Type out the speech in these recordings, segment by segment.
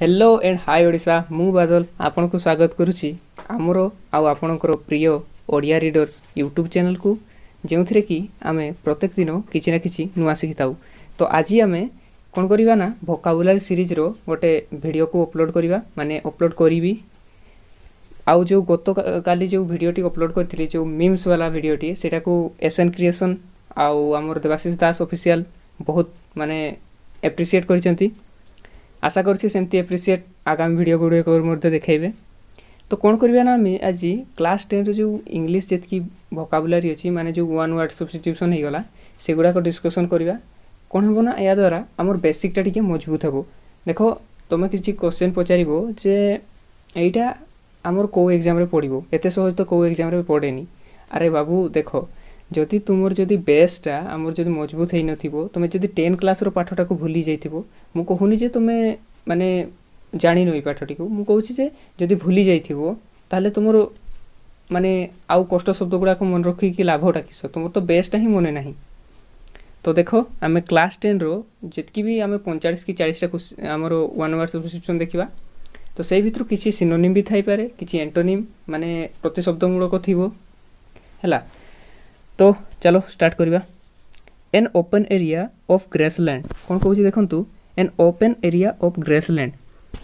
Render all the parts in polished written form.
Hello and hi Odisha मु बादल आपन को स्वागत करुच्ची आमर आपणकर प्रिय ओडिया रीडर्स यूट्यूब चैनल को जो थे कि आमे प्रत्येक दिन किसी ना कि नुआ शिखी था। तो आज आम कौन करवा ना वोकाबुलारी सीरीज रो गोटे वीडियो को अपलोड करवा माने अपलोड करी आउ जो गत काली जो वीडियोटी अपलोड करी जो मीम्स वाला वीडियोटी सेटा को एसएन क्रिएशन आउ आमर देवाशीष दास ऑफिशियल बहुत माने एप्रिशिएट करछंती। आशा करछि सेमती एप्रिशिएट आगामी वीडियो गुड़े देखेबे। तो कौन करवा ना आज क्लास 10 जो इंग्लिश जी वोकाबुलारी अच्छी माने जो वन वर्ड सब्स्टिट्यूशन हो गला से गुड़ाक डिस्कसन करवा कौन हम ना या द्वारा आमर बेसिकटा टिके मजबूत हे। देख तुम किसी क्वेश्चन पचार जे यहीटा आमर कौ एग्जाम रे पड़ो एत सहज तो कौ एग्जाम रे पड़ेनी। अरे बाबू देख जदि तुमर जदि बेसटा आमर जदि मजबूत हो नथिबो तुम जदि 10 क्लास रो पाठटा को भूली जाइथिबो मु कहूनी जे तुमे माने जानि नई पाठटी को मु कहूची जे जदि भूली जाइथिबो ताले तुमर माने आउ कष्ट शब्द गुडा को मन रखी कि लाभटा किस तुमर तो बेसटा ही मने नाही। तो देखो आमे क्लास 10 रो जतकी भी आमे 45 कि 40 टा आमर वन वर्ड सब्स्टिट्यूशन देखिबा तो से भितर किसी सिनोनिम भी थाई पारे किसी एंटोनिम माने प्रतिशब्दमूलक थिबो हैला। तो चलो स्टार्ट करवा। An open area of grassland कौन कहूँ देखु an open area of grassland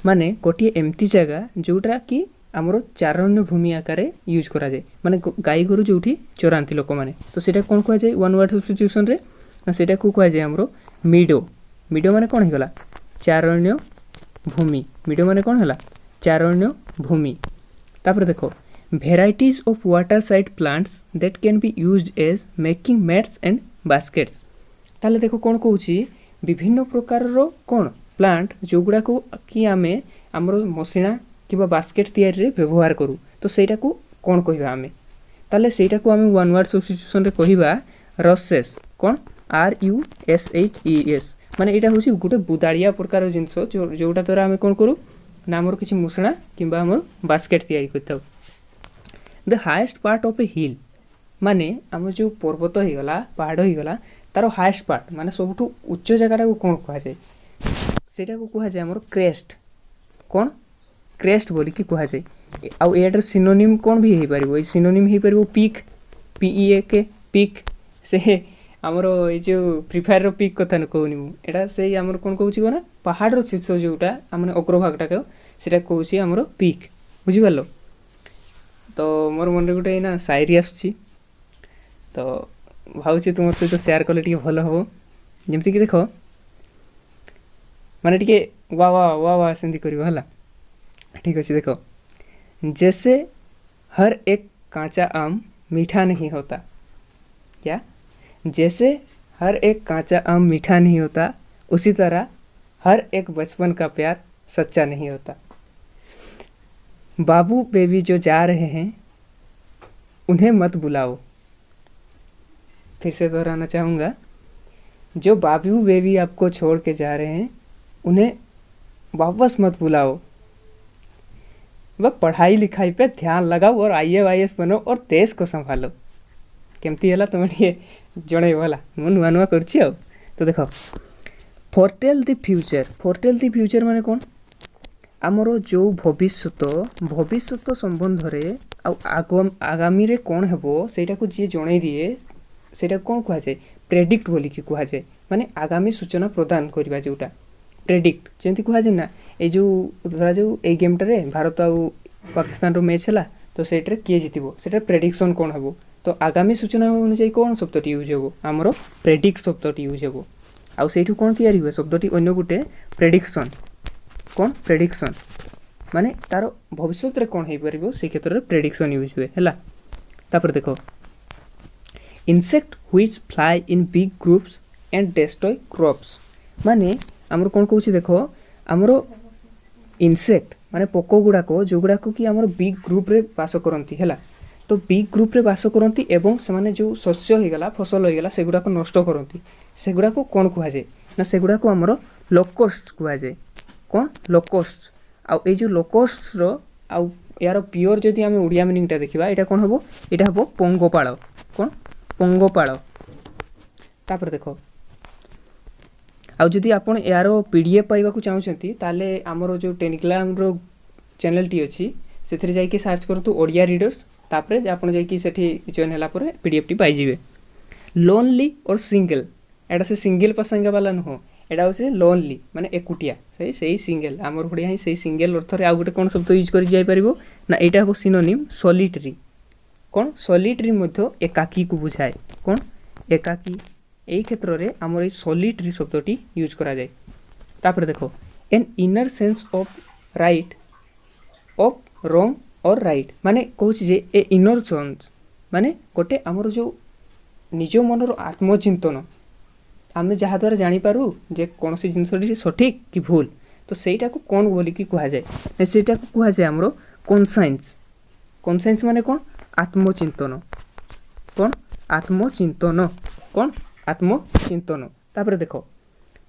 माने गोटे एमती जगह जोटा कि आमर चारण्य भूमि आकार यूज करा जाए माने गाई गोरु जो चराती लोक मैंने तो सेटा कौन कह जाए वन वर्ड सब्स्टिट्यूशन रे ना सेटा को कह जाए आमर मीडो। मीडो माने कौन होगा चारण्य भूमि मीडो माने कौन है चारण्य भूमि। तापर देखो varieties of water side plants that can be used as making mats and baskets। ताले देखो कौन कहूँ विभिन्न प्रकार रो कौन प्लांट जो गुड़ा को कि आमे आमर मसिणा कि बास्केट तैयारी रे व्यवहार करूँ तो सेटा को कौन कहबा आमे ताले सेटा को आमे वन वर्ड सब्स्टिट्यूशन रे कहबा रसेस कौन RUSHES माने एटा होची गुटे बुदाड़िया प्रकार जिंस जोटा द्वारा आमे कौन करू ना आमर किछि मुसणा किंबा आमर बास्केट तैयारी करथाउ। द हाएस्ट पार्ट ऑफ ए हिल माने आम जो पर्वत हो गला पहाड़ हो गला तार हाएस्ट पार्ट माने सबुठु उच्च जगह को कौन कह जाए सेटा को कह जाए आमर क्रेस्ट कौन क्रेस्ट बोली कि कह जाए। आउ एटार सिनोनिम कौन भी हो पारिबो सिनोनिम हो पारिबो पीक PEAK पीक से आमर ये जो फ्री फायर रो पीक कथा न कहूनी मु एटा से आमर कौन कहूची ना पहाड़ रो शीर्ष जोटा माने अग्रभागटा को सेटा कहूची आमर पीक बुझि पारलो। तो मोर मन गोटे ना शायरी आसुची तो भावुची तुम सहित शेयर कले टी भल हम जमती कि देख माने टी वाह वाह वाह वाह सेमती कर ठीक अच्छे। देख जैसे हर एक कांचा आम मीठा नहीं होता क्या जैसे हर एक कांचा आम मीठा नहीं होता उसी तरह हर एक बचपन का प्यार सच्चा नहीं होता। बाबू बेबी जो जा रहे हैं उन्हें मत बुलाओ। फिर से दोहराना चाहूँगा जो बाबू बेबी आपको छोड़ के जा रहे हैं उन्हें वापस मत बुलाओ। वह पढ़ाई लिखाई पे ध्यान लगाओ और IAS बनो और देश को संभालो। केमती है तुम ये जड़े वाला मु नुआ नुआ कर। तो देखो फोरटेल द फ्यूचर माने कौन आमर जो भविष्यत संबंध रे आगामी रे कौन हेबो सेटा को जी जणै दिए सेटा कौन कह जाए प्रेडिक्ट बोली कि कह जाए माने आगामी सूचना प्रदान करबा जोटा प्रेडिक्ट जेंति कह जाए ना ए जो धरा जो ए गेमटा रे भारत आउ पाकिस्तान रो मैच हला तो सेटरे किए जितिबो सेटा प्रेडिक्शन कौन हेबो तो आगामी सूचना अनुसार कौन शब्दटी यूज हेबो आमर प्रेडिक्ट शब्दटी यूज हेबो आउ सेठु कौन तैयारी हुए शब्दटी अन्य गुटे प्रेडिक्शन कौन प्रेडिक्शन माने तार भविष्य रे कौन हो पारिबो से क्षेत्र रे प्रेडिक्शन यूज हुए हैला। तापर देखो insect which fly in big groups and destroy crops माने हमर कौन कहूची देखो हमर इंसेक्ट माने पोको गुडा को जो गुडा को कि हमर बिग ग्रुप रे वास करंती हैला। तो बिग ग्रुप रे वास करंती एवं से माने जो शस्य हो गला फसल हो गला सेगुडा को नष्ट करंती सेगुडा को कौन कह जाए ना सेगुडा को हमर लोकस्ट कह जाए कौन लोकस्ट आउ ए जो लोकस्ट रो आउ यार प्योर जदि आम ओडिया मीनिंगटा देखा यहाँ कौन हम यहाँ हम पंगोपाल कौन पंगोपाल। तापर देख आउ जदि आपण यार पीडीएफ पाइबा चाहूँगी ताले आमर जो टेलीग्राम रो चैनल टी अच्छी से जाइए सर्च करतु ओडिया रीडर्स तापर आप जॉइन है पीडीएफ टी पाइबे। लोनली और सिंगल एटा से सिंगल पसंगा वाला नुह एटा हूँ लोनली माने एकुटिया से सिंगल आमर बढ़िया से सिंगल अर्थ आउ गोटे कौन शब्द यूज कर जापर ना यहाँ हम सिनोनिम सॉलिटरी कौन सॉलिटरी एकाकी को बुझाए कौन एकाकी यही क्षेत्र में आमर ये सॉलिटरी शब्दटी यूज करा जाए। तापर देखो an inner sense of right of wrong और राइट माने कहूँ जे ए इनर सेंस माने गोटे आमर जो निज मनर आत्मचिंतन आम जहाँ द्वारा जानीपारू जे कौन सी जिनस सठिक कि भूल तो सहीटा को कौन बोलिकी कहुए सेटा को कहुए आमर कॉन्साइंस कॉन्साइंस माने कौन आत्मचिंतन कौन आत्मचिंतन कौन आत्मचिंतन। तापर देखो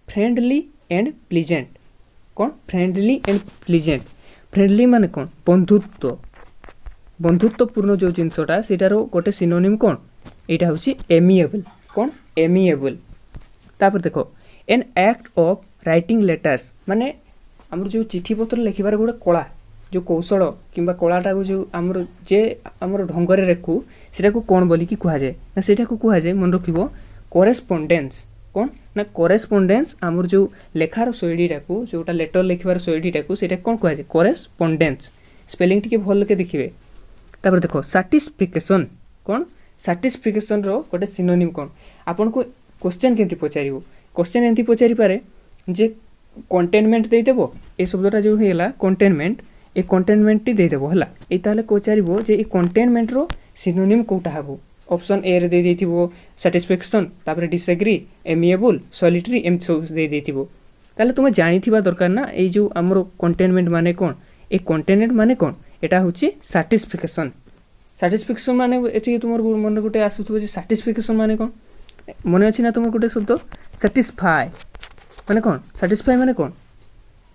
फ्रेंडली एंड प्लीजेंट कौन फ्रेंडली एंड प्लीजेंट फ्रेंडली माने कौन बंधुत्व बंधुत्वपूर्ण जो जिनसटा सेटार गोटे सिनोनिम कौन यहाँ हूँ एमिएबल कौन एमिएबल। तापर देखो an act of writing letters माने आमर जो चिठी पत्र लिखबार गोटे कला जो कौशल किंबा कलाटा को जो आमर जे आमर ढंगरे रेखु सेटा को कौन बोलिकी कहुए ना सेटा को कहुए मन रखिबो करेस्पोंडेंस कौन ना करेस्पोंडेंस आमर जो लेखार शैलीटा को जोटा लेटर लिखबार शैलीटा को सेटा कौन कहुए करेस्पोंडेंस स्पेलिंग टी भल के देखिए। तापर देखो साटिस्फिकेशन कौन साटिस्फिकेशन रो गोटे सिनोनिम कौन आपन को क्वेश्चन केंती पचारिबो क्वेश्चन एंती पचारि पारे जे कंटेनमेंट दे देबो ए शब्दटा जो हेला कंटेनमेंट ए कंटेनमेंट टी दे देबो हला ए ताले पचारिबो जे ए कंटेनमेंट रो सिनोनिम कोटा हबो ऑप्शन ए रे दे देथिबो सैटिस्फैक्शन तापर डिसएग्री एमिएबल सॉलिटरी एम सब दे देथिबो ताले तुम जानिथिबा दरकार ना ए जो हमरो कंटेनमेंट माने कोन ए कंटेनमेंट माने कोन एटा होची सैटिस्फैक्शन सैटिस्फैक्शन माने एथि तुमर मन गोटे आसुथबो जे सैटिस्फैक्शन माने कोन मन अछि ना तुमर गोटे शब्द सैटिस्फाई माने कोन सैटिस्फाई माने कोन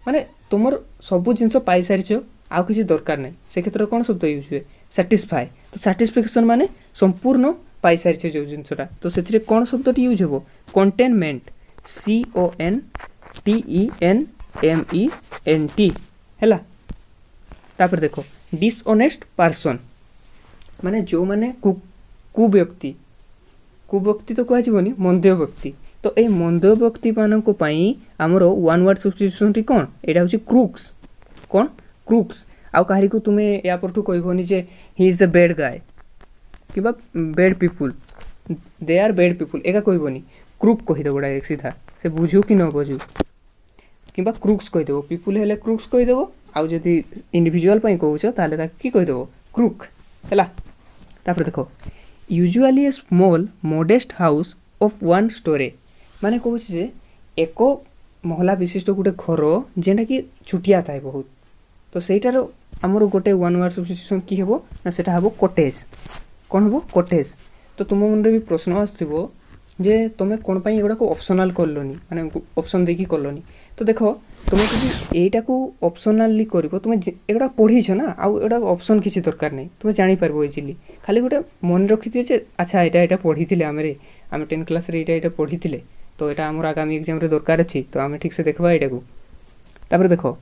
माने तुमर सब जिंस पाई सारिछो आ किसी दरकार नै से क्षेत्र कोन शब्द यूज हुए सैटिस्फाई तो सैटिस्फैक्शन माने संपूर्ण पाई सारिछो जो जिनसटा तो सेथिरे कोन शब्दटी यूज होबो कंटेनमेंट CONTENMENT हैला। तापर देखो डिसऑनेस्ट पर्सन माने जो माने कुव्यक्ति तो कह जीवनी मंद व्यक्ति तो ये मंद व्यक्ति मानक पई हमर वन वर्ड सब्स्टिट्यूशन टी कोन एटा होची क्रूक्स कोन क्रूक्स आउ काहरी को तुमे या परठू कहबोनी जे he is a bad guy किबा bad people they are bad people एका कहबोनी क्रूक कहि देबो डायरेक्ट सीधा से बुझू कि न बुझू किबा क्रूक्स कहि देबो पीपल हेले क्रूक्स कहि देबो आउ जदी इंडिविजुअल पई कहउछो ताले ता की कहि देबो क्रूक हैला। तापर देखो usually A small modest house of one story माने कहूँ जे एक महला विशिष्ट गोटे घर जेनटा कि छुटिया थाए बहुत तो सहीटार आमर गोटे वन वर्ड सब्स्टिट्यूशन की हेबो ना सेटा हेबो कॉटेज कौन हेबो कॉटेज। तो तुम मन भी प्रश्न आसथिबो जे तुम कौन पाई एगुड़ा को ऑप्शनल करलोनी माने ऑप्शन देकी करलोनी तो देखो तुम जब एटा को ऑप्शनली करिवो तुम एगुड़ा पढ़ी छ ना आउ एगुड़ा ऑप्शन किसी दरकार नहीं तुम जानी पारबो इजिली खाली गोटे मन रखी दिए जे अच्छा एटा पढ़ी थिले आमे 10 क्लास रे एटा पढ़ी थिले तो एटा हमर आगामी एग्जाम रे दरकार अछि तो आमे ठीक से देखबा एटा को। तापर देखो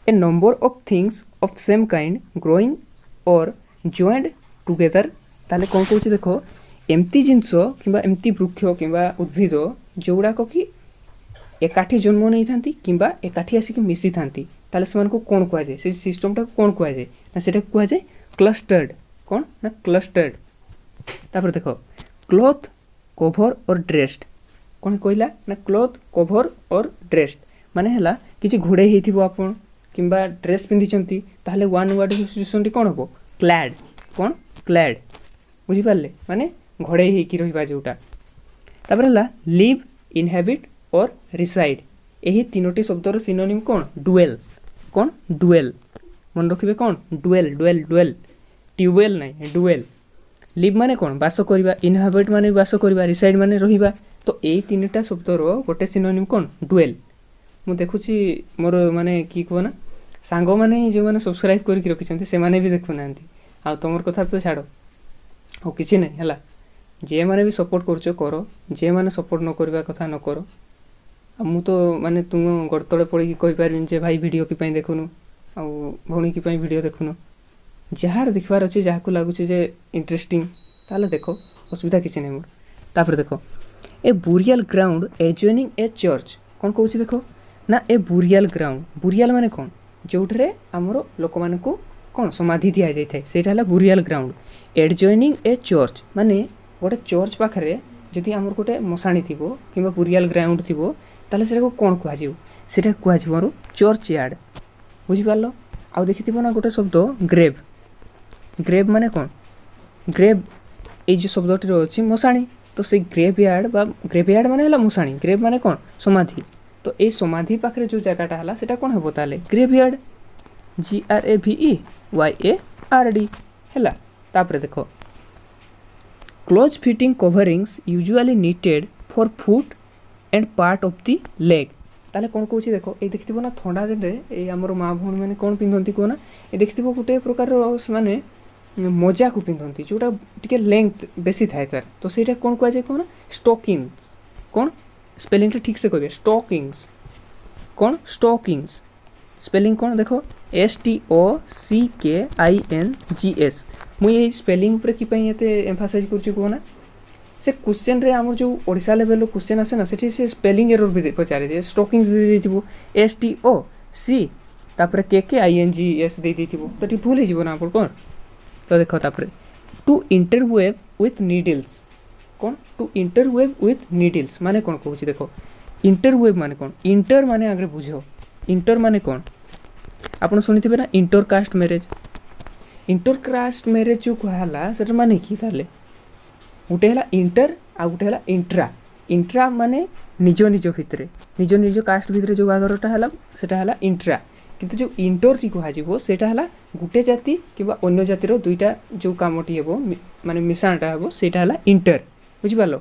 a number of things of same kind growing or joined together ताले कौन कहूँ देखो एमती जिनस किंबा एमती वृक्ष किंबा उद्भिद जोगुड़ाक कि एकाठी जन्म नहीं थांती किंबा एकाठी आसिक मिसी थांती ताले सेमान को कौन कह जाए से सिस्टमटा कौन कह जाए ना सेटा कह जाए क्लस्टर्ड कौन ना क्लस्टर्ड। तापर देखो क्लॉथ कवर और ड्रेस्ड कौन कहला ना क्लॉथ कवर और ड्रेस्ड माने हला किछि घोड़े हेथिबो आपण किंबा ड्रेस पिंधिचंती ताले वन वर्ड सब्स्टिट्यूशन कौन हबो क्लैड कौन क्लैड बुझी पारले माने घोड़े हेकी रहिबा जोटा। तापर हला लिव इनहेबिट और रिसाइड यही तीनोटी शब्दर सिनोनिम कौन डुएल मन रखिबे कौन डुएल डुएल डुएल ट्यूबवेल नहीं डुएल। लिव माने कौन बास करबा इनहेबिट माने बास करबा रिसाइड माने रहिबा तो यही तीनटा शब्दर गोटे सिनोनिम कौन डुएल। मु देखुची मोर माने की कहना सांग माने जो माने सब्सक्राइब करके रखिछन्ते से माने भी देखु नांती आ तमर कथा तो छाड़ो ओ किछि नहीं है जे माने भी सपोर्ट करछो करो जे माने सपोर्ट न करबा कथा न करो मु तो माने तुम गड़तले पड़ी कही पारिन जे भाई वीडियो की देखुनु आ भौणी की वीडियो देखुनु जार देखबार अच्छे जहाँ को लगुच इंटरेस्टिंग ताले देख असुविधा किसी नहीं मोर तापर देख ए बुरियाल ग्राउंड एडजॉइनिंग ए चर्च कौन कौन देख ना ए बुरियाल ग्राउंड बुरियाल माने कौन जो आमर लोक मान कौन समाधि दि जाए से बुरियाल ग्राउंड एडजॉइनिंग ए चर्च माने गोटे चर्च पाखे जदि आमर गोटे मशाणी थी कि बुरियाल ग्राउंड थी ताले से कौन कहुटा कह चर्च यार्ड बुझिपार आउ देखि ना गोटे शब्द ग्रेव ग्रेव माने कौन ग्रेव ये जो शब्दटी अच्छी मशाणी तो से ग्रेवयार्ड माने है मशाणी ग्रेव माने कौन समाधि तो ये समाधि पाखे जो जगटा है से कौन हम ताले ग्रेवयार्ड GRAVEYARD है तापर देख close fitting coverings usually needed for foot and part of the leg ताले कौन कौन देख ये देखि ना ठंडा दिन में आमर माँ भौणी मैंने कौन पिंधती कहना ये देखि गोटे प्रकार माने मजा को पिंधती जोटा टिके लेंथ बेसी थाए तार तो सहीटा कौन कहुए कहना स्टॉकिंग्स कौन स्पेलिंग ठीक से कहे स्टॉकिंग्स कौन स्टॉकिंग्स स्पेलिंग कौन देख STOCKINGS मुझे स्पेलिंग पर कि एम्फासाइज करूँ से क्वेश्चन रे आम जो ओडिशा लेवल क्वेश्चन आसे ना से स्पेलिंग एरर भी पचारे स्टॉकिंग्स दे STOC तापर KKINGS दे तो ये भूल हो आप कौन तो देख तापर टू इंटरवेव विथ नीडल्स कौन टू इंटरवेव विथ नीडल्स माने कौन कहूँ देख इंटरवेव माने कौन इंटर माने आगे बुझ इंटर माने कौन आपन शुणी ना इंटरकास्ट मैरेज जो कहला से माने कि गोटे है इंटर आ गोटे है इंट्रा इंट्रा माने निज निज भितर निज कास्ट भितर जो बागरटा है सेटा है इंट्रा किंतु जो इंटर जी कह सेटा है गोटे जाति कि अन्य जातिर दुईटा जो कामटी हे माने मिशाणटा हे सेटा है इंटर बुझिपार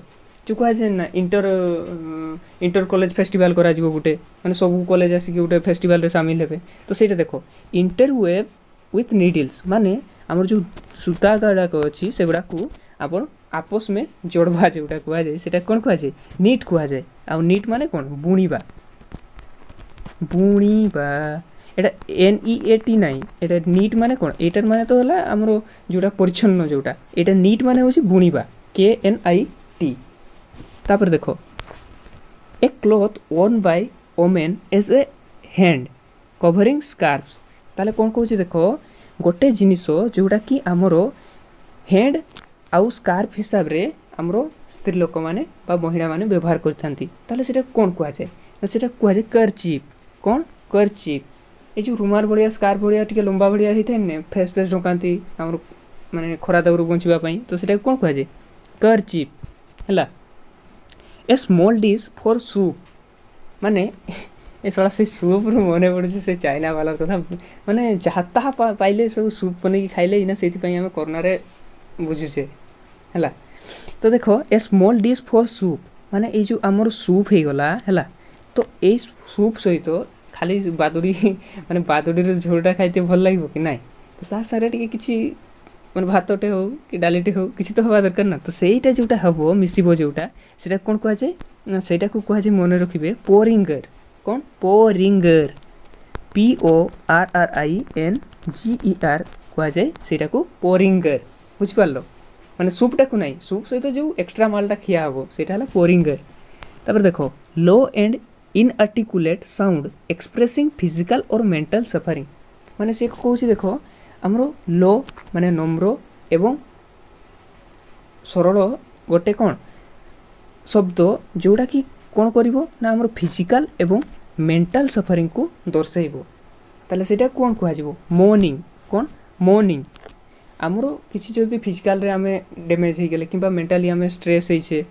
जो कहुए ना इंटर कॉलेज फेस्टिवल करा गोटे माने सब कॉलेज आसिक गोटे फेस्टिवल रे सामिल हेबे तो सेटा देखो इंटरवेव विथ नीडल्स माने आमर जो सूता गुड़ाक अच्छी से गुड़ा को आप आपस में जोड़वा जोटा कहुए से कौन कहुए नीट कहुए आ नीट माने कौन बुणीबा बुणीबा एटा NEAT नाई एटा नीट माने कौन एटार माने तो है आमर जोटा परिच्छन्न जोटा एटा नीट माने होची बुणीबा KNIT तापर देखो a cloth worn by women as a head covering scarfs ताले कौन कहूँ देखो गोटे जिनिस जोटा कि आमर हैंड आउ स्कार्फ हिसाब रे आमर स्त्री लोक मैंने महिला माने व्यवहार करते कौन कहुए से कहुए कर्चिप कौन कर्चिप ये जो रुमाल भाया स्कार्फ भाया टे लंबा भाया होता है फेस फेस ढकाती आमर माने खरा दाउरू बचापी तो से कौन कहुए कर्चिप है ए स्मॉल डिश फॉर सूप माने ए सड़ा से सूप रू मन पड़े से चाइना वाला कथा माने जहाँ ताहा पाइले सब सूप बन खाइले ना से आम कोरोना बुझुचे है तो देख ए स्मॉल डिश फॉर सूप माने ये जो आमर सूप हो गला है तो ये सूप सहित खाली बादुड़ी माने बादुड़ी झोलटा खाइते भल लगे कि ना तो सार सारे टी मैंने भातटे हो कि डालीटे हो किसी तो हवा दरकार ना तो सहीटा जोटा हम मिसब जोटा से कौन कहुए सेटा को कहुए मन रखिए पोरिंगर कौन पोरिंगर PORRINGER कहुए सेटा को पोरिंगर बुझिपार माने सूपटा को नहीं सूप सहित जो एक्सट्रा मालटा खिया हम सेटा पोरिंगर तापर देखो लो and inarticulate sound expressing physical और मेंटल सफरिंग माने से कहूँ देखो आमर लो माने नम्र एवं सरल गोटे कौन शब्द जोड़ा कि कौन करिवो ना आमर फिजिकल एवं मेंटल सफरिंग को दर्शाइबो ताले सेटा कौन कहुजिवो मॉर्निंग कौन मॉर्निंग आमर किसी जदि फिजिकल रे आमे डैमेज हो गले किंबा मेंटली आमे स्ट्रेस होइछे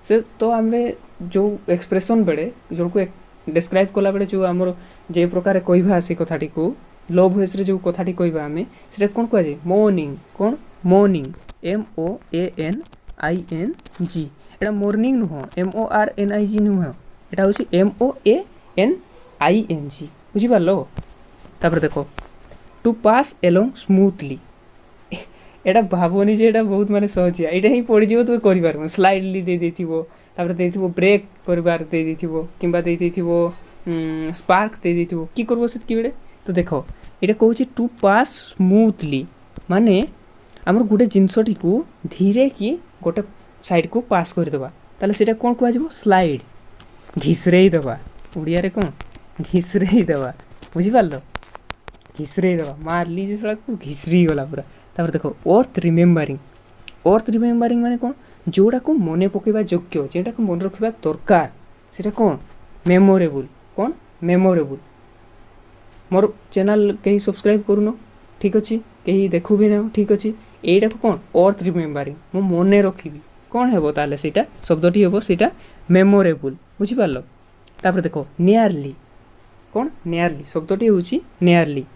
से तो आमे जो एक्सप्रेशन बेले जो को डिस्क्राइब कला बेले जो आमर जे प्रकार कहबा से कथाटी को लो भॉइस रे जो कथाटी कहबा आमे सेटा कौन कहुए मॉर्निंग कौन मॉर्निंग MOANING एटा मॉर्निंग नुह MORNIG नुह एटा होची MOANING बुझिपार तापर देखो टू पास एलोंग स्मूथली एटा भावनी जे एटा बहुत माने सहजिया एटा ही पड़ी जीवो तो करि पारबो स्लाइडली दे देथिबो तापर देथिबो ब्रेक करबार दे देथिबो किंबा दे देथिबो स्पार्क दे देथिबो की करबो सेतकी बेले तो देखो एटा कहूची टू पास स्मूथली माने हमर गुटे जिंसटी को धीरे की गोटे साइड को पास कर देबा ताले सेटा कोन कहआ जिवो स्लाइड घिसरेई देबा उड़िया रे कोन घिसरेई देबा बुझी पारलो घिसरेई देबा मारली जे सळा को घिसरी गला पूरा तापर देखो अर्थ रिमेम्बरिंग माने कोन जोड़ा को मने पकेबा योग्य जेटा को मन रखिबा दरकार सेटा कोन मेमोरेबल मोर चैनल कहीं सब्सक्राइब करूनो ठीक अच्छे कहीं देखु भी ना ठीक अच्छे यहीटा को कौन अर्थ रिमेम्बरिंग मो मने रखी कौन हे ताले सीटा शब्दटी हे सीटा मेमोरेबल बुझिपार तापर देखो नियरली कौन नियरली शब्दटी होची नियरली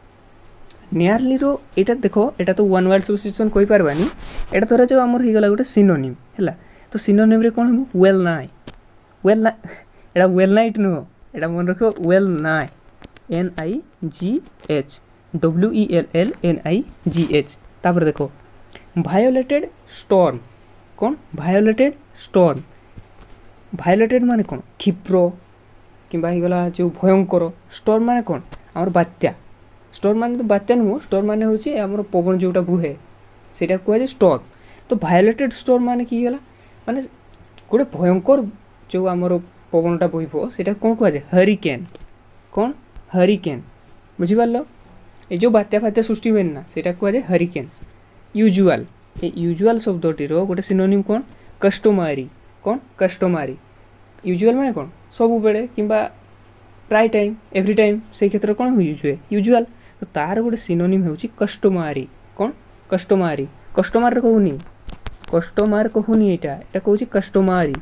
रो एटा देखो एटा तो वन वर्ड सब्स्टिट्यूशन कहि परबानी एटा तोरा जो हमर ही गला गुटे सिनोनिम हैला तो सिनोनिम रे कोन हो वेल नाइ एटा वेल नाइट नो एटा मन रखो वेल नाइ NIGH WELLNIGH तापर देखो वायोलेटेड स्टॉर्म कौन वायोलेटेड माने कौन क्षिप्र किंबा ही गला जो भयंकर स्टॉर्म माने कौन हमर बात्या स्टॉर्म माने तो बात्या नुह स्टॉर्म माने होची हमर पवन जोटा बुहे सेटा कहै जे स्टॉर्म तो वायोलेटेड स्टॉर्म माने की गला माने गोटे भयंकर जो हमर पवनटा बहिबो सेटा कोन कहै जे हरिकेन बुझिपारलो ए जो बात्या फात्या सृष्टि हुए ना सेटा कहै जे हरिकेन यूजुअल शब्दटी रो गोटे सिनोनिम कोन कस्टमारी यूजुअल माने कोन सब बेले किंबा प्राय टाइम एवरी टाइम से क्षेत्र कोन यूज हुए यूजुअल तो तार गोटे सिनोनिम होची कस्टमारी कस्टमर कहूनी एटा कहूची कस्टमारी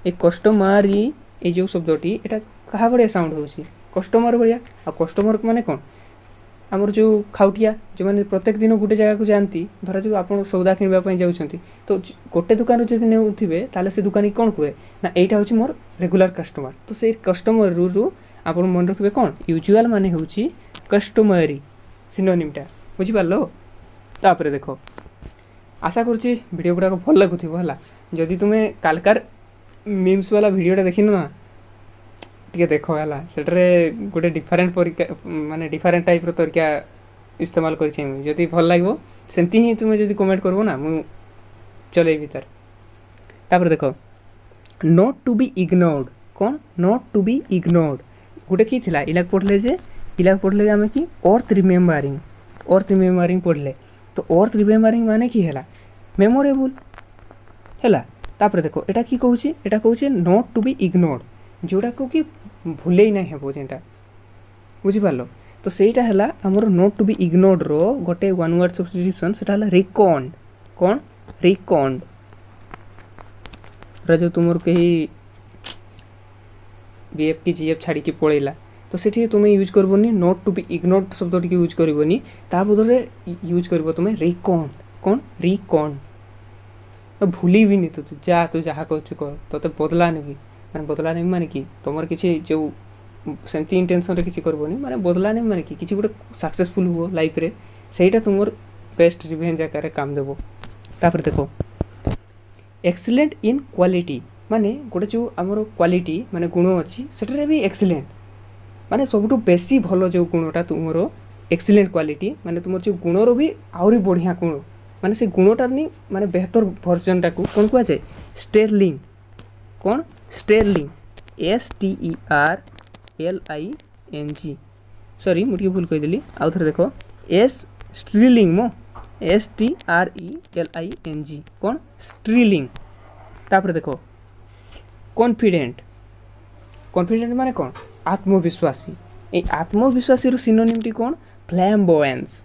ए कस्टमारी ए जो शब्दटी एटा कहा बड़े साउंड होची कस्टमर बढ़िया आ कस्टमर माने कौन आमर जो खाउटिया जो मैंने प्रत्येक दिन गोटे जगह को जाती धरा जो आप सौदा किणवाई जाऊँच तो गोटे दुकान जब नेउथिबे ताले से दुकानी कौन कहे ना एटा होची मोर रेगुलर कस्टमर तो से कस्टमर रु आप मन रखिए कौन यूजुअल माने होची कस्टमरी सिनोनिमटा बुझी पारलो तापर देखो आशा करुँची वीडियो गुड़ाक भल लगुथिबो हला जदि तुमे कालकार मीम्स वाला वीडियोटा देखिनो ना टे देख है से गोटे डिफरेन्ट माने डिफरेन्ट टाइप तरीका इस्तेमाल करी भल लगे सेमती ही तुम्हें जब कमेंट करबो ना मु चलेबी तार तापर देखो नॉट टू बी इग्नोर्ड गोटे कि इलाक पढ़ले आम कि अर्थ रिमेम्बरिंग पढ़ले तो अर्थ रिमेम्बरिंग माने कि है मेमोरेबल है तापर देखो एटा कि कहूँ नॉट टू बी इग्नोर्ड जोड़ा को कि भूले ही नहीं हे जेनटा बुझिपार तो सहीटा है आमर नॉट टू बी इग्नोर्ड रो गोटे वन वर्ड सब्स्टिट्यूशन सेटा है रिकॉन्ड जो तुम कहीं BF की GF छाड़ी की पड़ेला तो सेठी तुम्हें यूज करबोनी नॉट टू बी इग्नोर्ड शब्द टी यूज करबोनी ता बदले यूज करबो तुम्हें रिकॉन्ड तो भूली भी नहीं तू जहाँ कह तो बदला नहीं माने बदला नहीं माने कि तुम किसी जो सेमती इंटेंशन रे किसी करबोनी माने बदला नहीं माने कि किसी गोटे सक्सेसफुल हो लाइफ रे सेटा तुमर बेस्ट रिवेंज आकार काम देबो तापर देखो एक्सीलेंट इन क्वालिटी माने गोटे जो आमर क्वालिटी माने गुण अच्छी सेटारे भी एक्सीलेंट माने सबुठु बेसी भलो जो गुणटा तुमर एक्सीलेंट क्वालिटी माने तुमर जो गुणर भी आउरी बढ़िया गुण माने से गुणटा नहीं माने बेहतर वर्जन टाकू कौन कह जाए स्टेरलिंग STERLING सॉरी मुझे भूल कहीदेली आउ थे देख स्ट्रीलिंग STRELING कौन स्ट्रीलिंग तापर देखो कॉन्फिडेंट माने कौन आत्मविश्वासी ए आत्मविश्वासी रो सिनोनिम टी कौन फ्लैम्बोयेंस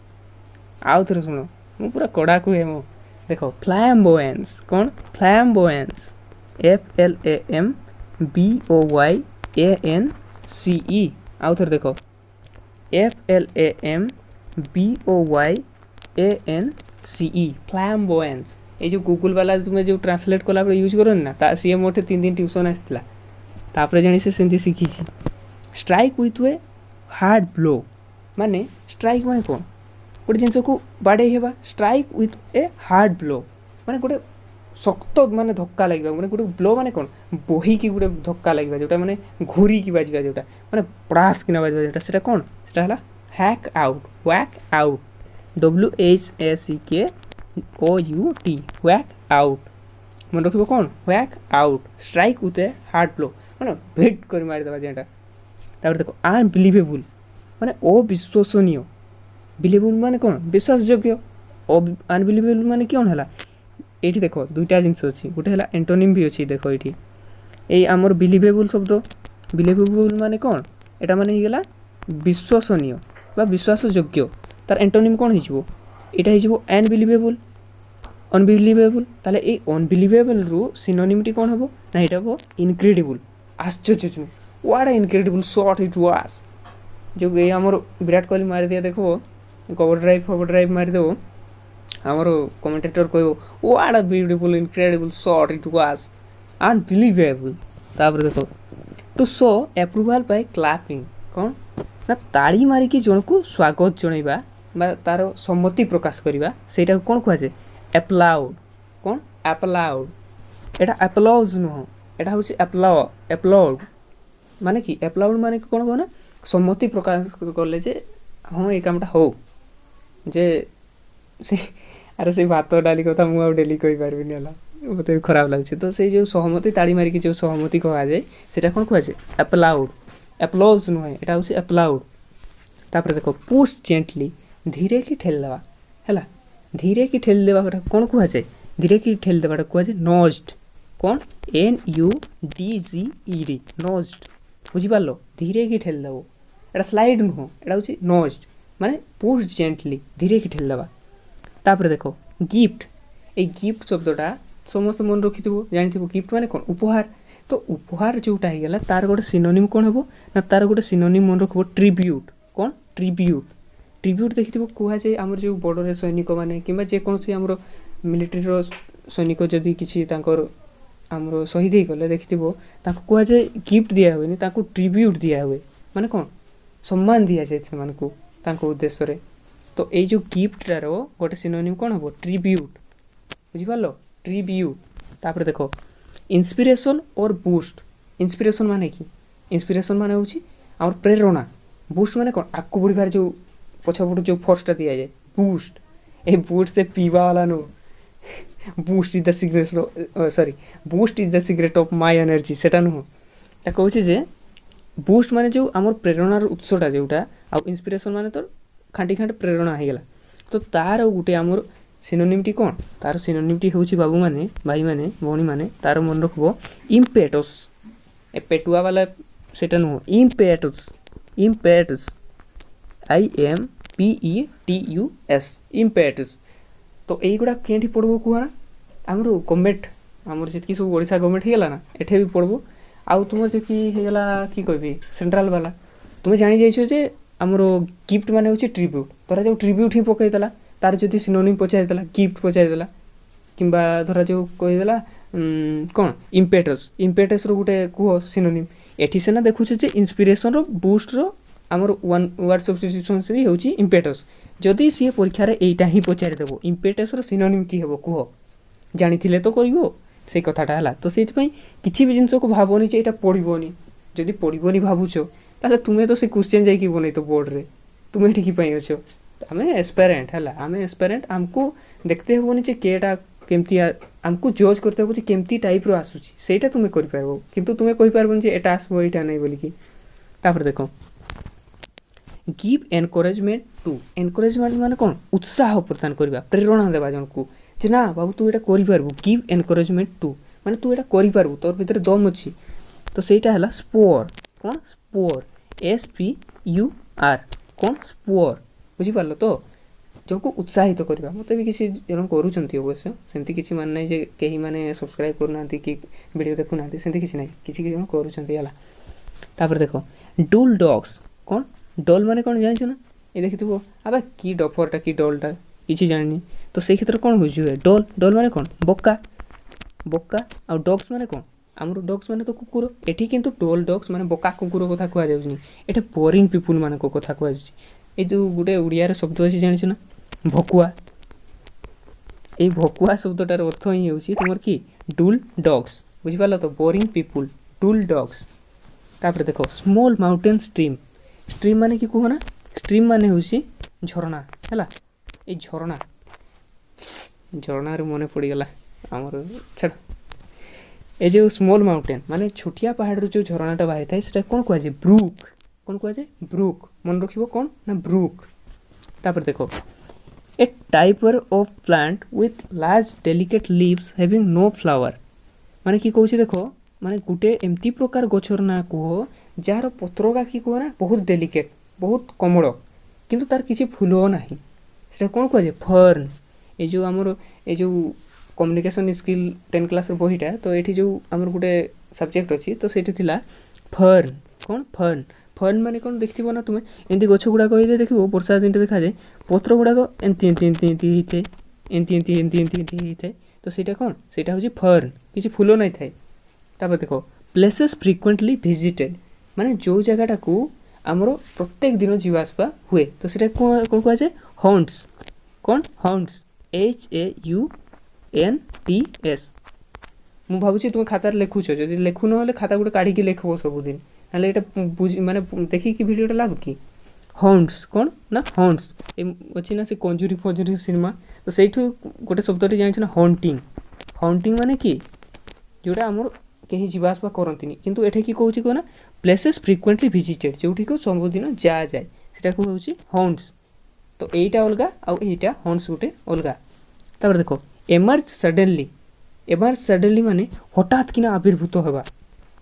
आउ थे सुनो मु पूरा कड़ा को मो देखो फ्लैम्बोयेंस FLAMBOYANCE आउ थे देखो FLAMBOYANCE फ्लैम्बोयेंस ये जो गूगल वाला तुम्हें जो ट्रांसलेट कला यूज करो ना सी मोटे 3 दिन ट्यूशन आसला तापर जानी से सेमती शिखी strike with a hard blow माने स्ट्राइक माने कौन गोटे जिनस को बाड़े हेबा strike with a hard blow माने गोटे शक्त माने धक्का लगे माने गोटे ब्लो माने कौन बोही की गोटे धक्का लगे जोटा माने घूरी की बाजवा जोटा माने पड़ास किना बाजवा जोटा सेटा कौन सेटा हला hack out whack out WHACKOUT whack out मन रखिबो कौन whack out strike with a hard blow माने भेट कर मारि देबा जेटा तापर देखो अनबिलीवेबल माने अविश्वसनीय बिलीवेबल माने कौन विश्वास योग्य अनबिलीवेबल माने कौन हला एठी देखो दुईटा जिनिस अछि गोटे हला एंटोनिम भी अछि देखो एठी ए हमर बिलीवेबल शब्द बिलीवेबल माने कौन एटा माने ही गेला विश्वसनीय बा विश्वास योग्य तार एंटोनिम कौन हिजबो एटा हिजबो अनबिलीवेबल अनबिलीवेबल ताले ए अनबिलीवेबल रु सिनोनिम टी कौन हबो ना एटा हबो इनक्रेडिबल आश्चर्यजनक what incredible shot it was जो ए हमर विराट कोहली मारि दिया देखो कवर ड्राइव मारि देबो हमर कमेंटेटर कहबो what a beautiful incredible shot it was unbelievable तापर देखो to show approval by clapping कौन ना ताली मारी की जन को स्वागत जणैबा बा तार सम्मति प्रकाश करबा सेटा कोन कहै छै एप्लाउड कौन एप्लाउड एटा एप्लाउज न एटा होछि एप्लाउड माने कि एप्लाउड माने कोन कोन सम्मति प्रकाश करले जे हां ए कामटा हो जे से अरे से भात डाली कथा मु डेली कहि पारबिनी हला मते खराब लागछ तो से जो सहमति ताली मारी की जो सहमति कहा जाय सेटा कोन कहै छै एप्लाउड एप्लॉज न एटा होछि एप्लाउड तापर देखो पुश जेंटली धीरे की ठेल देबा हला धीरे की ठेल देबा कोन कहै छै धीरे की ठेल देबाटा कहै छै नोज्ड कोन NUDGED नोज्ड बुझि पारलो धीरे की ठेल देबो एटा स्लाइड न एटा होछि नोज्ड माने पुश जेंटली धीरे की ठेल देबा तापर देखो गिफ्ट ए गिफ्ट शब्दटा समस्त मन रखिथिबो जानिथिबो गिफ्ट माने कोन उपहार तो उपहार जोटा हे गेला तार गोटे सिनोनिम कोन हेबो ना तार गोटे सिनोनिम मन रखबो ट्रिब्यूट कोन ट्रिब्यूट देखिथिबो कोहा जे हमर जो बॉर्डर सैनिक माने किबा जे कोनसी हमर मिलिटरी रो सैनिक जदी किछि तांकर हमर शहीद हे गले देखिथिबो ताको कोहा जे गिफ्ट दिया होइनी ताको ट्रिब्यूट दिया होय माने कोन सम्मान दिया जाय से मानको तांको उद्देश्य रे तो ए जो गिफ्ट रो गोटे सिनोनिम कोन हबो ट्रिब्यूट बुझि पालो ट्रिब्यूट तापर देखो इंस्पिरेशन और बूस्ट इंस्पिरेशन माने की इंस्पिरेशन माने होची और प्रेरणा बूस्ट माने कोन आकु बढ़िबार जो पछपट जो फोर्सटा दिया जाय बूस्ट ए बूस्ट से पीवा वाला no boost is the secret sorry boost is the secret of my energy सेटा नो ए कहूची जे बूस्ट माने जो हमर प्रेरणार उत्सटा जोटा आ इंस्पिरेशन माने तो खांटी प्रेरणा हे गेला तो तार गुटे हमर सिनोनिम टी कोन तार सिनोनिम टी होची बाबू माने भाई माने भौणी माने तार मन रखबो इम्पेटस ए पेटुआ वाला सेटा नो इम्पेटस IMPETUS इम्पेटस तो एई गुडा केंठी पड़बो कुआ हमर गवर्नमेंट हमर जेतकी सब ओडिसा गवर्नमेंट हे गेला ना एठे भी पड़बो आ तुम जेतकी हे गेला की कहबी सेंट्रल वाला तुम जानि जाइछो जे हमर गिफ्ट माने होची ट्रिब्यूट तोरा जो ट्रिब्यूट ही पकई देला तार जदी सिनोनिम पचाइ देला गिफ्ट पचाइ देला किंबा धरा जो कहि देला कोन इम्पेटस रो गुटे को सिनोनिम एठी से ना देखु जे इंस्पिरेशन रो बूस्ट रो हमर वन वर्ड सब्स्टिट्यूशन से होची इम्पेटस जदी सी परीक्षा रे एटा ही पचाइ देबो इम्पेटस रो सिनोनिम की हेबो को जानिथिले तो करिवो से कथाटा हला तो सेति पई किछि भी जिंस को भाबोनी जे एटा पढिबोनी जदी पढिबोनी भाबुछो ताले तुमे तो से क्वेश्चन जाई की बनै तो बोर्ड रे तुमे ठीक पई अछो हमें एस्पिरेंट हला हमें एस्पिरेंट हमको देखते होनी जे केटा केमती हमको जज करते हो जे केमती टाइप रो आसुची सेटा तुमे करि पारबो किंतु तुमे कहि पारबो जे एटा आसबो एटा नै बोली की तापर देखो गिव एनकरेजमेंट टू एनकरेजमेंट माने कोन उत्साह प्रदान करबा प्रेरणा देबा जनको जे ना बाबू तू एटा करि पारबो गिव एनकरेजमेंट टू माने तू एटा करि पारबो तोर भीतर दम अछि तो सेटा हला स्पोर कोन स्पोर SPUR कोन स्पोर बुझी पारलो तो जनको उत्साहित करबा मते भी किसी जन करूचंती अवश्य सेंती किछि मान नै जे केही माने सब्सक्राइब करनांती कि वीडियो देखु नांती सेंती किछि नै किछि जन करूचंती हला तापर देखो डुल डॉग्स कोन डॉल माने कोन जानि छ ना ए देखितबो अबे की डफरटा की डॉलटा किछि जानि तो से क्षेत्र कोन होजु डॉल माने कोन बोक्का आ डॉग्स माने कोन हमर डॉग्स माने तो कुकुर एठी किंतु डॉल डॉग्स माने बोका कुकुर कथा कहआ जाउनी एटा बोरिंग पीपल माने को कथा कहआ जाउची ए जो गुटे उड़िया रे शब्द अछि जानि छ ना भकुआ এই ভকুয়া শব্দটার অর্থ ହିଁ ହେଉଛି তোমার কি ডুল ডগস বুঝিপারল তো ବୋରିଂ ପିପୁଲ ଡୁଲ୍ ଡଗ୍ସ। ତାପରେ ଦେଖ ସ୍ମଲ୍ ମାଉଣ୍ଟେନ୍ ଷ୍ଟ୍ରିମ୍ ଷ୍ଟ୍ରିମ୍ ମାନେ କି କୁହ ନା ଷ୍ଟ୍ରିମ୍ ମାନେ ହେଉଛି ଝରଣା ହେଲା ଏଇ ଝରଣାରୁ ମନେ ପଡ଼ିଗଲା ଆମର ଛାଡ଼ ଏ ଯେଉଁ ସ୍ମଲ୍ ମାଉଣ୍ଟେନ୍ ମାନେ ଛୋଟିଆ ପାହାଡ଼ରୁ ଯେଉଁ ଝରଣାଟା ବାହାରିଥାଏ ସେଟା କ'ଣ କୁହାଯାଏ ବ୍ରୁକ୍ କ'ଣ କୁହାଯାଏ ବ୍ରୁକ୍ ମନେ ରଖିବ କ'ଣ ନା ବ୍ରୁକ୍। ତାପରେ ଦେଖ a type of plant with large delicate leaves having no flower ମାନେ କି କହୁଛି ଦେଖ ମାନେ ଗୋଟେ ଏମିତି ପ୍ରକାର ଗଛର ନାଁ କୁହ ଯାହାର ପତ୍ରକା କି କୁହ ନା ବହୁତ ଡେଲିକେଟ୍ ବହୁତ କୋମଳ କିନ୍ତୁ ତାର କିଛି ଫୁଲ ନାହିଁ ସେଟା କ'ଣ କୁହାଯାଏ ଫର୍ନ। এই ଯେଉଁ ଆମର ଏ ଯେଉଁ କମ୍ୟୁନିକେସନ୍ ସ୍କିଲ୍ 10 କ୍ଲାସ୍ର ବହିଟା ତ ଏଠି ଯେଉଁ ଆମର ଗୋଟେ ସବଜେକ୍ଟ ଅଛି ତ ସେଇଠି ଥିଲା ଫର୍ନ କ'ଣ ଫର୍ନ ଫର୍ନ ମାନେ କ'ଣ ଦେଖିଥିବ ନା ତୁମେ ଏମିତି ଗଛ ଗୁଡ଼ାକ ହେଇଯାଏ ଦେଖିବ ବର୍ଷା ଦିନରେ ଦେଖାଯାଏ ପତ୍ର ଗୁଡ଼ାକ ଏମିତି ହେଇଥାଏ ଏମିତି ହେଇଥାଏ ତ ସେଇଟା କ'ଣ ସେଇଟା ହେଉଛି ଫର୍ନ କିଛି ଫୁଲ ନାହିଁ ଥାଏ। ତାପରେ ଦେଖ ପ୍ଲେସେସ୍ ଫ୍ରିକ୍ୱେଣ୍ଟଲି ଭିଜିଟେଡ୍ ମାନେ ଯେଉଁ ଜାଗାଟାକୁ ଆମର ପ୍ରତ୍ୟେକ ଦିନ ଯିବା ଆସିବା ହୁଏ ତ ସେଇଟା କ'ଣ କୁହାଯାଏ ହଣ୍ଟସ୍ କ'ଣ ହଣ୍ଟସ୍ HAUNTS। ମୁଁ ଭାବୁଛି ତୁମେ ଖାତାରେ ଲେଖୁଛ ଯଦି ଲେଖୁ ନହେଲେ ଖାତା ଗୋଟେ କାଢ଼ିକି ଲେଖିବ ସବୁଦିନ ନହେଲେ ଏଇଟା ମାନେ ଦେଖିକି ଭିଡ଼ିଓଟା ଲାଭ କି ହଣ୍ଟସ୍ କ'ଣ ନା ହଣ୍ଟସ୍ ଏ ଅଛି ନା ସେ କଞ୍ଜୁରୀ ଫଞ୍ଜୁରୀ ସିନେମା ତ ସେଇଠୁ ଗୋଟେ ଶବ୍ଦଟି ଜାଣିଛ ନା ହଣ୍ଟିଂ ହଣ୍ଟିଂ ମାନେ କି ଯେଉଁଟା ଆମର କେହି ଯିବା ଆସିବା କରନ୍ତିନି କିନ୍ତୁ ଏଠି କି କହୁଛି କ'ଣ ନା ପ୍ଲେସେସ୍ ଫ୍ରିକ୍ୱେଣ୍ଟଲି ଭିଜିଟେଡ୍ ଯେଉଁଠିକୁ ସବୁଦିନ ଯାଆଯାଏ ସେଟାକୁ ହେଉଛି ହଣ୍ଟସ୍ ତ ଏଇଟା ଅଲଗା ଆଉ ଏଇଟା ହଣ୍ଟସ୍ ଗୋଟେ ଅଲଗା। ତାପରେ ଦେଖ ଏମର୍ଜ ସଡେନଲି ମାନେ ହଠାତ୍ କିନା ଆବିର୍ଭୂତ ହେବା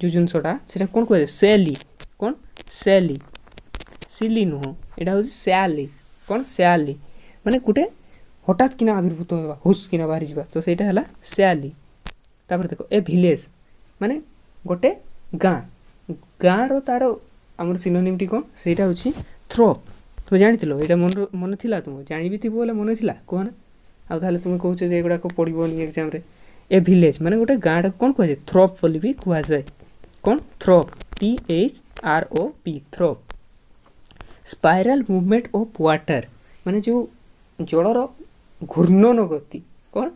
ଯେଉଁ ଜିନିଷଟା ସେଇଟା କ'ଣ କୁହାଯାଏ ସେଲି କ'ଣ ସେଲି ସିଲି ନୁହଁ ଏଇଟା ହେଉଛି ସ୍ୟାଲି କ'ଣ ସ୍ୟାଲି ମାନେ ଗୋଟେ ହଠାତ୍ କିନା ଆବିର୍ଭୂତ ହେବା ହୁସ୍ କିନା ବାହାରିଯିବା ତ ସେଇଟା ହେଲା ସ୍ୟାଲି। ତାପରେ ଦେଖ ଏ ଭିଲେଜ୍ ମାନେ ଗୋଟେ ଗାଁର ତାର ଆମର ସିନୋନିମ୍ଟି କ'ଣ ସେଇଟା ହେଉଛି ଥ୍ରୋପ୍ ତୁମେ ଜାଣିଥିଲ ଏଇଟା ମନେ ଥିଲା ତୁମେ ଜାଣିବି ଥିବ ବୋଲେ ମନେ ଥିଲା କୁହ ନା ଆଉ ତାହେଲେ ତୁମେ କହୁଛ ଯେ ଏଗୁଡ଼ାକ ପଡ଼ିବନି ଏକ୍ଜାମ୍ରେ ଏ ଭିଲେଜ୍ ମାନେ ଗୋଟେ ଗାଁଟାକୁ କ'ଣ କୁହାଯାଏ ଥ୍ରୋପ୍ ବୋଲି ବି କୁହାଯାଏ କ'ଣ ଥ୍ରୋପ୍ THROP ଥ୍ରୋପ୍। ସ୍ପାଇରାଲ୍ ମୁଭମେଣ୍ଟ ଅଫ୍ ୱାଟର୍ ମାନେ ଯେଉଁ ଜଳର ଘୂର୍ଣ୍ଣନ ଗତି କ'ଣ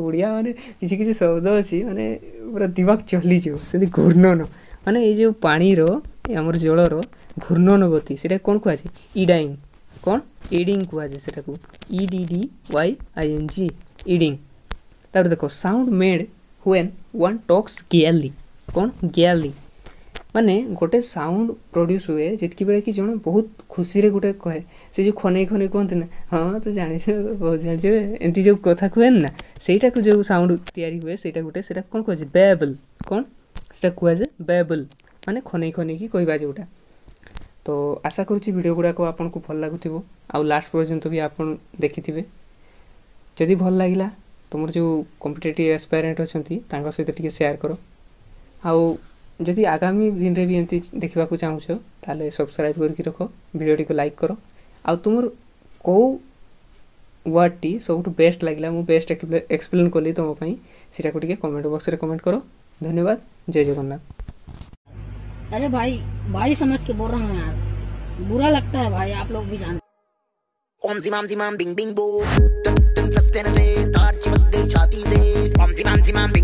ଓଡ଼ିଆ ମାନେ କିଛି କିଛି ଶବ୍ଦ ଅଛି ମାନେ ପୁରା ଦିମାଗ ଚଲିଯିବ ସେମିତି ଘୂର୍ଣ୍ଣନ ମାନେ ଏଇ ଯେଉଁ ପାଣିର ଆମର ଜଳର ଘୂର୍ଣ୍ଣନ ଗତି ସେଇଟା କ'ଣ କୁହାଯାଏ ଇଡାଇଂ କ'ଣ ଇଡିଂ କୁହାଯାଏ ସେଟାକୁ EDDYING ଇଡିଂ। ତାପରେ ଦେଖ sound made when one talks ଗେୟାରଲି କ'ଣ ଗେୟାରଲି ମାନେ ଗୋଟେ ସାଉଣ୍ଡ ପ୍ରଡ୍ୟୁସ୍ ହୁଏ ଯେତିକିବେଳେ କି ଜଣେ ବହୁତ ଖୁସିରେ ଗୋଟେ କହେ ସେ ଯେଉଁ ଖନେଇ କୁହନ୍ତି ନା ହଁ ତୁ ଜାଣିଛୁ ଏମିତି ଯେଉଁ କଥା କୁହେନି ନା ସେଇଟାକୁ ଯେଉଁ ସାଉଣ୍ଡ ତିଆରି ହୁଏ ସେଇଟା କ'ଣ କୁହାଯାଏ ବେବଲ୍ କ'ଣ ସେଇଟା କୁହାଯାଏ ବେବଲ୍ ମାନେ ଖନେଇକି କହିବା ଯେଉଁଟା। ତ ଆଶା କରୁଛି ଭିଡ଼ିଓ ଗୁଡ଼ାକ ଆପଣଙ୍କୁ ଭଲ ଲାଗୁଥିବ ଆଉ ଲାଷ୍ଟ ପର୍ଯ୍ୟନ୍ତ ବି ଆପଣ ଦେଖିଥିବେ ଯଦି ଭଲ ଲାଗିଲା ତୁମର ଯେଉଁ କମ୍ପିଟେଟିଭ୍ ଆସ୍ପାଇରାଣ୍ଟ ଅଛନ୍ତି ତାଙ୍କ ସହିତ ଟିକେ ସେୟାର କର ଆଉ ଯଦି ଆଗାମୀ ଦିନରେ ବି ଏମିତି ଦେଖିବାକୁ ଚାହୁଁଛ ତାହେଲେ ସବସ୍କ୍ରାଇବ୍ କରିକି ରଖ ଭିଡ଼ିଓଟିକୁ ଲାଇକ୍ କର ଆଉ ତୁମର କେଉଁ ୱାର୍ଡ଼ଟି ସବୁଠୁ ବେଷ୍ଟ ଲାଗିଲା ମୁଁ ବେଷ୍ଟ ଏକ୍ସପ୍ଲେନ୍ କଲି ତୁମ ପାଇଁ ସେଇଟାକୁ ଟିକେ କମେଣ୍ଟ ବକ୍ସରେ କମେଣ୍ଟ କର। ଧନ୍ୟବାଦ ଜୟ ଜଗନ୍ନାଥ। अरे भाई भाई समझ के बोल रहा हूँ यार बुरा लगता है भाई आप लोग भी जानते ओम जिमाम बिंग बिंग बो तन तन सस्ते न से तार चिपक गई छाती से ओम जिमाम बिंग